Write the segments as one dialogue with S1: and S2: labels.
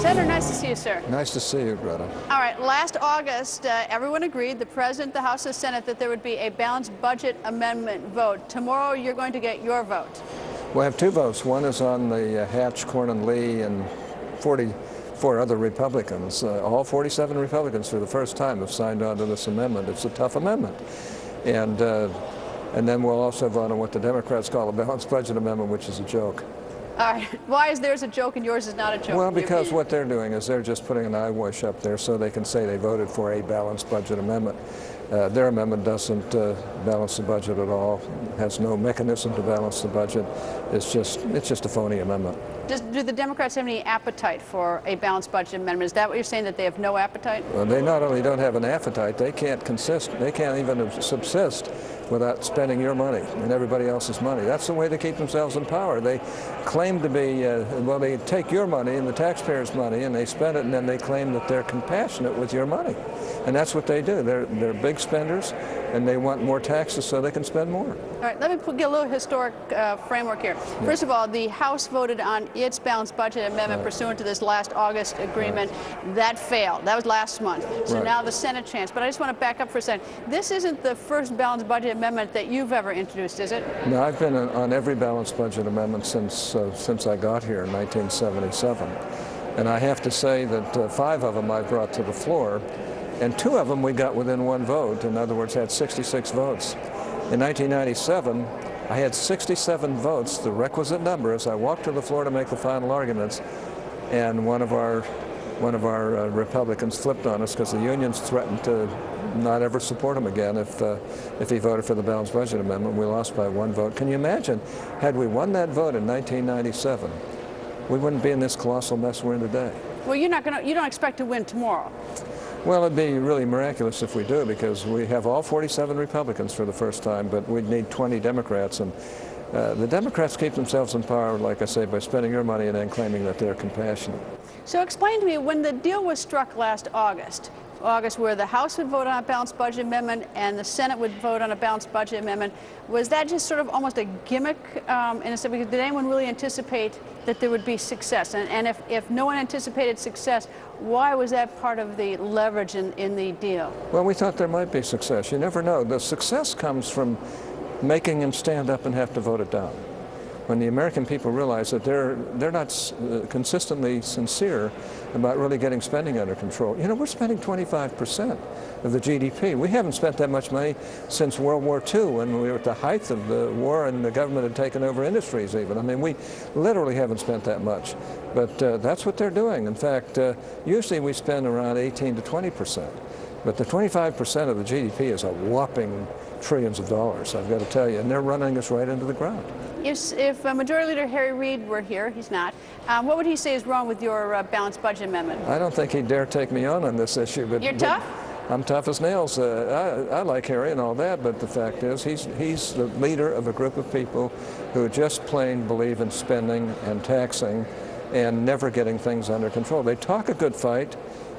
S1: Senator, nice to see you, sir.
S2: Nice to see you, Greta.
S1: All right, last August, everyone agreed, the President, the House, and Senate, that there would be a balanced budget amendment vote. Tomorrow, you're going to get your vote.
S2: We'll have two votes. One is on the Hatch, Cornyn, Lee, and 44 other Republicans. All 47 Republicans, for the first time, have signed on to this amendment. It's a tough amendment. And then we'll also vote on what the Democrats call a balanced budget amendment, which is a joke.
S1: All right. Why is theirs a joke and yours is not a joke?
S2: Well, because what they're doing is they're just putting an eyewash up there so they can say they voted for a balanced budget amendment. Their amendment doesn't balance the budget at all, has no mechanism to balance the budget. It's just a phony amendment.
S1: Do the Democrats have any appetite for a balanced budget amendment? Is that what you're saying, that they have no appetite?
S2: Well, they not only don't have an appetite, they can't even subsist without spending your money and everybody else's money. That's the way they keep themselves in power. They claim to be, well, they take your money and the taxpayers' money and they spend it, and then they claim that they're compassionate with your money. And that's what they do. They're big spenders, and they want more taxes so they can spend more.
S1: All right, let me get a little historic framework here.
S2: Yeah.
S1: First of all, the House voted on its balanced budget amendment pursuant to this last August agreement. That failed. That was last month. So now the Senate chance. But I just want to back up for a second. This isn't the first balanced budget amendment that you've ever introduced, is it?
S2: No, I've been on every balanced budget amendment since I got here in 1977. And I have to say that 5 of them I brought to the floor, and 2 of them we got within 1 vote. In other words, had 66 votes. In 1997, I had 67 votes, the requisite number, as I walked to the floor to make the final arguments, and one of our Republicans flipped on us because the unions threatened to not ever support him again if he voted for the balanced budget amendment. We lost by 1 vote. Can you imagine, had we won that vote in 1997, we wouldn't be in this colossal mess we're in today.
S1: Well, you don't expect to win tomorrow.
S2: Well, it'd be really miraculous if we do, because we have all 47 Republicans for the first time, but we'd need 20 Democrats. And the Democrats keep themselves in power, like I say, by spending your money and then claiming that they're compassionate.
S1: So explain to me, when the deal was struck last August where the House would vote on a balanced budget amendment and the Senate would vote on a balanced budget amendment, was that just sort of almost a gimmick in a sense? Because did anyone really anticipate that there would be success? And if no one anticipated success, why was that part of the leverage in the deal?
S2: Well, we thought there might be success. You never know. The success comes from making him stand up and have to vote it down. When the American people realize that they're not consistently sincere about really getting spending under control. You know, we're spending 25% of the GDP. We haven't spent that much money since World War II, when we were at the height of the war and the government had taken over industries even. I mean, we literally haven't spent that much. But that's what they're doing. In fact, usually we spend around 18 to 20%. But the 25% of the GDP is a whopping trillions of dollars, I've got to tell you, and they're running us right into the ground.
S1: If Majority Leader Harry Reid were here, he's not, what would he say is wrong with your balanced budget amendment?
S2: I don't think he'd dare take me on this issue. But
S1: you're tough?
S2: I'm tough as nails. I like Harry and all that, but the fact is he's the leader of a group of people who just plain believe in spending and taxing and never getting things under control. They talk a good fight,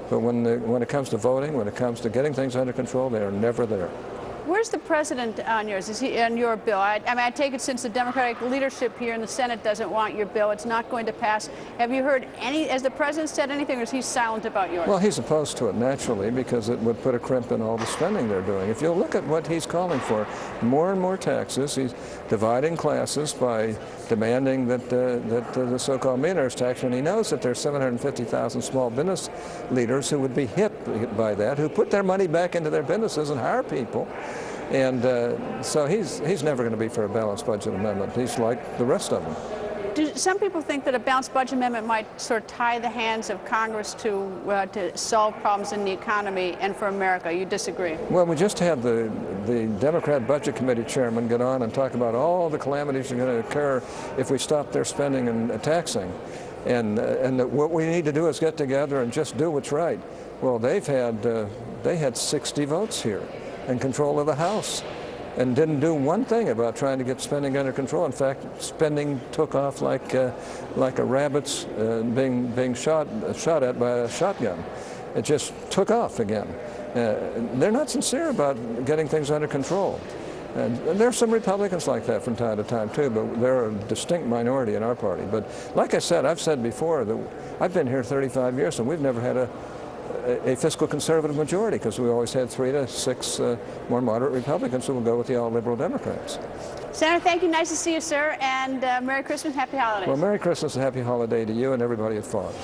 S2: but when it comes to voting, when it comes to getting things under control, they are never there.
S1: Where's the president on yours? Is he on your bill? I mean, I take it since the Democratic leadership here in the Senate doesn't want your bill, it's not going to pass. Have you heard has the president said anything, or is he silent about yours?
S2: Well, he's opposed to it, naturally, because it would put a crimp in all the spending they're doing. If you look at what he's calling for, more and more taxes. He's dividing classes by demanding that the so-called millionaire's tax, and he knows that there's 750,000 small business leaders who would be hit by that, who put their money back into their businesses and hire people. And so he's never going to be for a balanced budget amendment. He's like the rest of them.
S1: Do some people think that a balanced budget amendment might sort of tie the hands of Congress to solve problems in the economy and for America? You disagree? Well,
S2: we just had the Democrat Budget Committee chairman get on and talk about all the calamities that are going to occur if we stop their spending and taxing. And what we need to do is get together and just do what's right. Well, they had 60 votes here and control of the House, and didn't do one thing about trying to get spending under control. In fact, spending took off like a rabbit's being shot at by a shotgun. It just took off again. They're not sincere about getting things under control. And there are some Republicans like that from time to time too, but they're a distinct minority in our party. But like I said, I've said before that I've been here 35 years and we've never had a fiscal conservative majority because we always had 3 to 6 more moderate Republicans who will go with the all liberal Democrats.
S1: Senator, thank you. Nice to see you, sir. And Merry Christmas, Happy Holidays.
S2: Well, Merry Christmas and Happy Holiday to you and everybody at Fox.